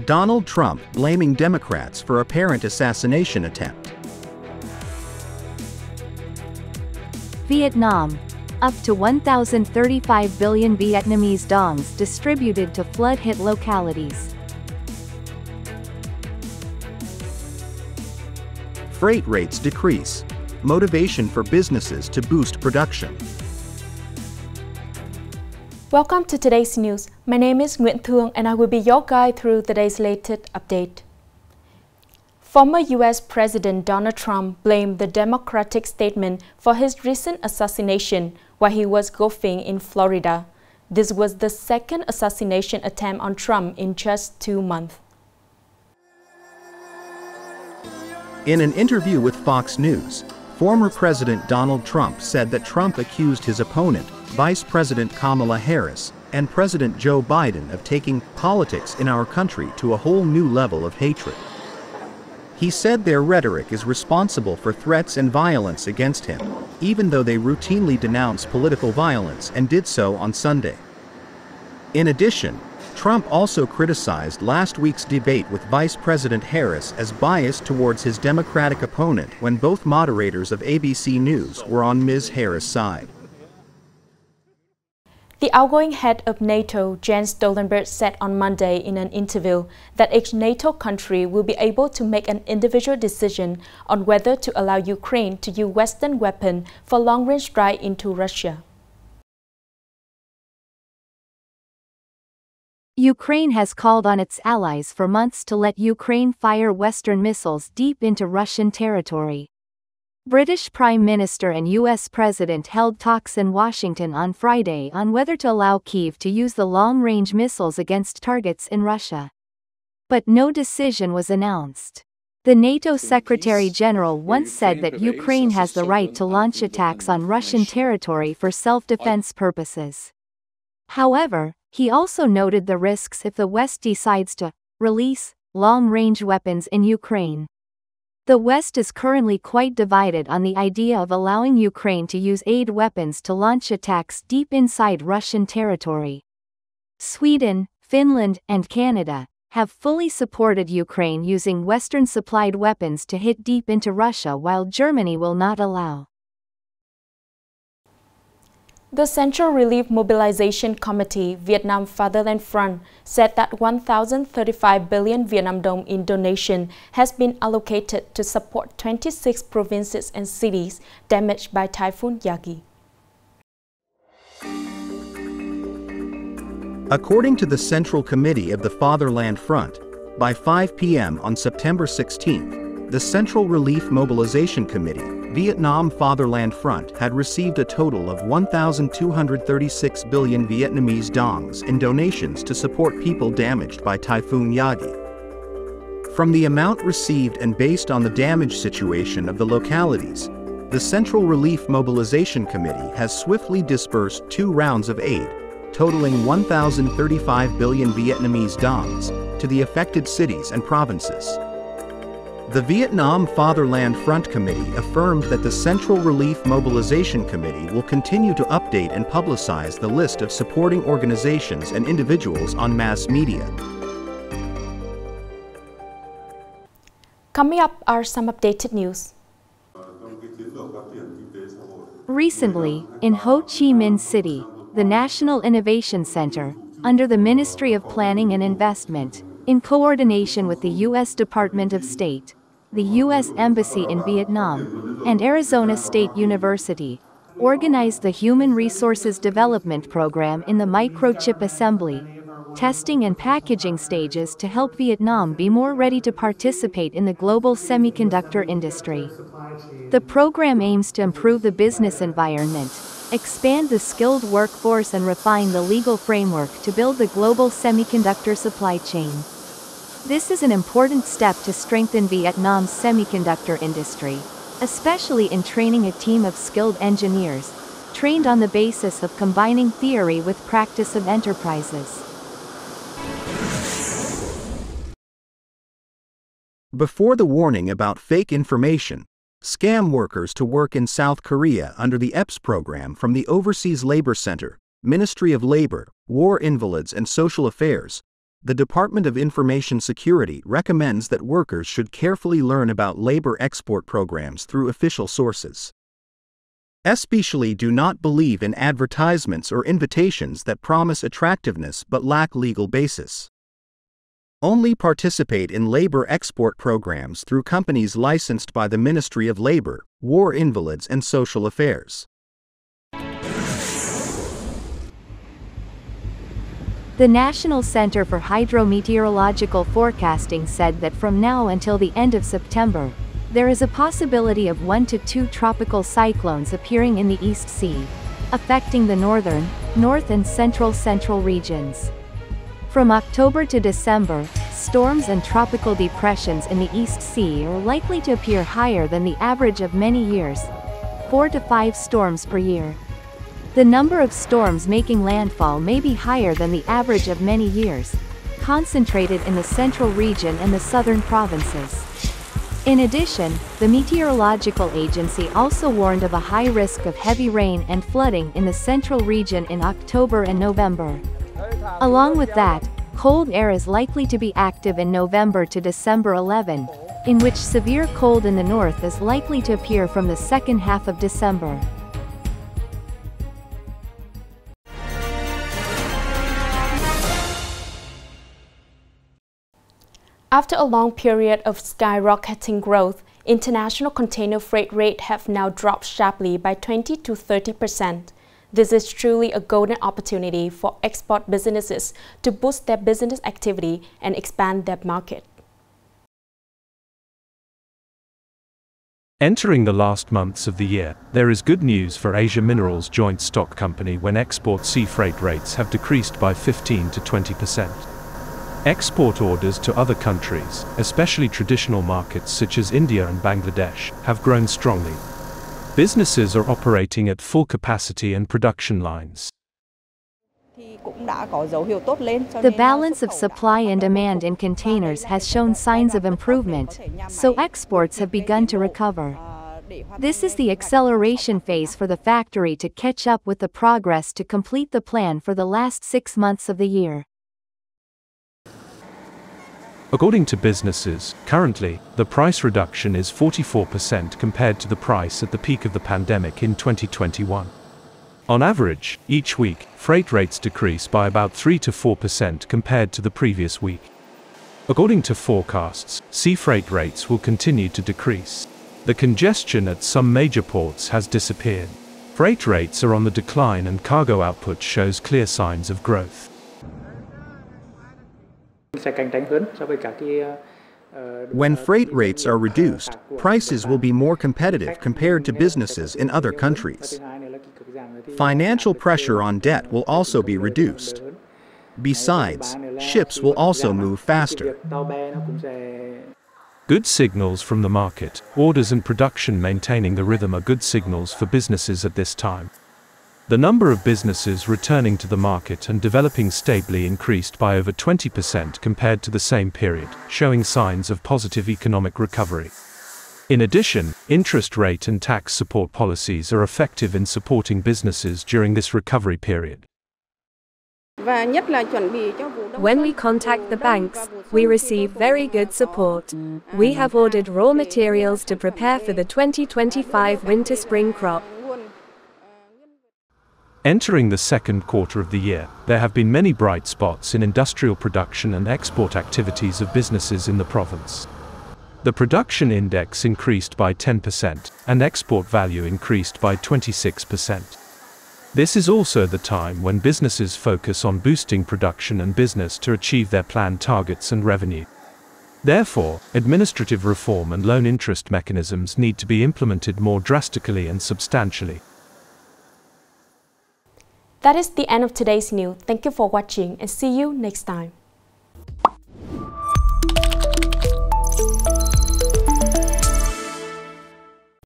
Donald Trump blaming Democrats for apparent assassination attempt. Vietnam. Up to 1,035 billion Vietnamese dongs distributed to flood-hit localities. Freight rates decrease. Motivation for businesses to boost production. Welcome to today's news. My name is Nguyễn Thị and I will be your guide through today's latest update. Former U.S. President Donald Trump blamed the Democratic statement for his recent assassination while he was golfing in Florida. This was the second assassination attempt on Trump in just 2 months. In an interview with Fox News, former President Donald Trump said that Trump accused his opponent, Vice President Kamala Harris, and President Joe Biden of taking politics in our country to a whole new level of hatred. He said their rhetoric is responsible for threats and violence against him, even though they routinely denounce political violence and did so on Sunday. In addition, Trump also criticized last week's debate with Vice President Harris as biased towards his Democratic opponent when both moderators of ABC News were on Ms. Harris' side. The outgoing head of NATO, Jens Stoltenberg, said on Monday in an interview that each NATO country will be able to make an individual decision on whether to allow Ukraine to use Western weapons for long-range strike into Russia. Ukraine has called on its allies for months to let Ukraine fire Western missiles deep into Russian territory. British Prime Minister and U.S. President held talks in Washington on Friday on whether to allow Kyiv to use the long-range missiles against targets in Russia. But no decision was announced. The NATO Secretary General once said that Ukraine has the right to launch attacks on Russian territory for self-defense purposes. However, he also noted the risks if the West decides to release long-range weapons in Ukraine. The West is currently quite divided on the idea of allowing Ukraine to use aid weapons to launch attacks deep inside Russian territory. Sweden, Finland, and Canada have fully supported Ukraine using Western-supplied weapons to hit deep into Russia, while Germany will not allow. The Central Relief Mobilization Committee, Vietnam Fatherland Front, said that 1,035 billion Vietnam dong in donation has been allocated to support 26 provinces and cities damaged by Typhoon Yagi. According to the Central Committee of the Fatherland Front, by 5 p.m. on September 16th, the Central Relief Mobilization Committee, Vietnam Fatherland Front, had received a total of 1,236 billion Vietnamese dongs in donations to support people damaged by Typhoon Yagi. From the amount received and based on the damage situation of the localities, the Central Relief Mobilization Committee has swiftly disbursed 2 rounds of aid, totaling 1,035 billion Vietnamese dongs, to the affected cities and provinces. The Vietnam Fatherland Front Committee affirmed that the Central Relief Mobilization Committee will continue to update and publicize the list of supporting organizations and individuals on mass media. Coming up are some updated news. Recently, in Ho Chi Minh City, the National Innovation Center, under the Ministry of Planning and Investment, in coordination with the U.S. Department of State, the U.S. Embassy in Vietnam, and Arizona State University, organized the Human Resources Development Program in the microchip assembly, testing and packaging stages to help Vietnam be more ready to participate in the global semiconductor industry. The program aims to improve the business environment, expand the skilled workforce, and refine the legal framework to build the global semiconductor supply chain. This is an important step to strengthen Vietnam's semiconductor industry, especially in training a team of skilled engineers, trained on the basis of combining theory with practice of enterprises. Before the warning about fake information, scam workers to work in South Korea under the EPS program from the Overseas Labor Center, Ministry of Labor, War Invalids and Social Affairs, the Department of Information Security recommends that workers should carefully learn about labor export programs through official sources. Especially do not believe in advertisements or invitations that promise attractiveness but lack legal basis. Only participate in labor export programs through companies licensed by the Ministry of Labor, War Invalids and Social Affairs. The National Center for Hydrometeorological Forecasting said that from now until the end of September, there is a possibility of 1 to 2 tropical cyclones appearing in the East Sea, affecting the northern, north and central regions. From October to December, storms and tropical depressions in the East Sea are likely to appear higher than the average of many years, 4 to 5 storms per year. The number of storms making landfall may be higher than the average of many years, concentrated in the central region and the southern provinces. In addition, the Meteorological Agency also warned of a high risk of heavy rain and flooding in the central region in October and November. Along with that, cold air is likely to be active in November to December 11, in which severe cold in the north is likely to appear from the second half of December. After a long period of skyrocketing growth, international container freight rates have now dropped sharply by 20 to 30%. This is truly a golden opportunity for export businesses to boost their business activity and expand their market. Entering the last months of the year, there is good news for Asia Minerals Joint Stock Company when export sea freight rates have decreased by 15 to 20%. Export orders to other countries, especially traditional markets such as India and Bangladesh, have grown strongly. Businesses are operating at full capacity and production lines. The balance of supply and demand in containers has shown signs of improvement, so exports have begun to recover. This is the acceleration phase for the factory to catch up with the progress to complete the plan for the last 6 months of the year. According to businesses, currently, the price reduction is 44% compared to the price at the peak of the pandemic in 2021. On average, each week, freight rates decrease by about 3 to 4% compared to the previous week. According to forecasts, sea freight rates will continue to decrease. The congestion at some major ports has disappeared. Freight rates are on the decline and cargo output shows clear signs of growth. When freight rates are reduced, prices will be more competitive compared to businesses in other countries. Financial pressure on debt will also be reduced. Besides, ships will also move faster. Good signals from the market, orders and production maintaining the rhythm are good signals for businesses at this time. The number of businesses returning to the market and developing stably increased by over 20% compared to the same period, showing signs of positive economic recovery. In addition, interest rate and tax support policies are effective in supporting businesses during this recovery period. When we contact the banks, we receive very good support. We have ordered raw materials to prepare for the 2025 winter-spring crop. Entering the second quarter of the year, there have been many bright spots in industrial production and export activities of businesses in the province. The production index increased by 10%, and export value increased by 26%. This is also the time when businesses focus on boosting production and business to achieve their planned targets and revenue. Therefore, administrative reform and loan interest mechanisms need to be implemented more drastically and substantially. That is the end of today's news. Thank you for watching and see you next time.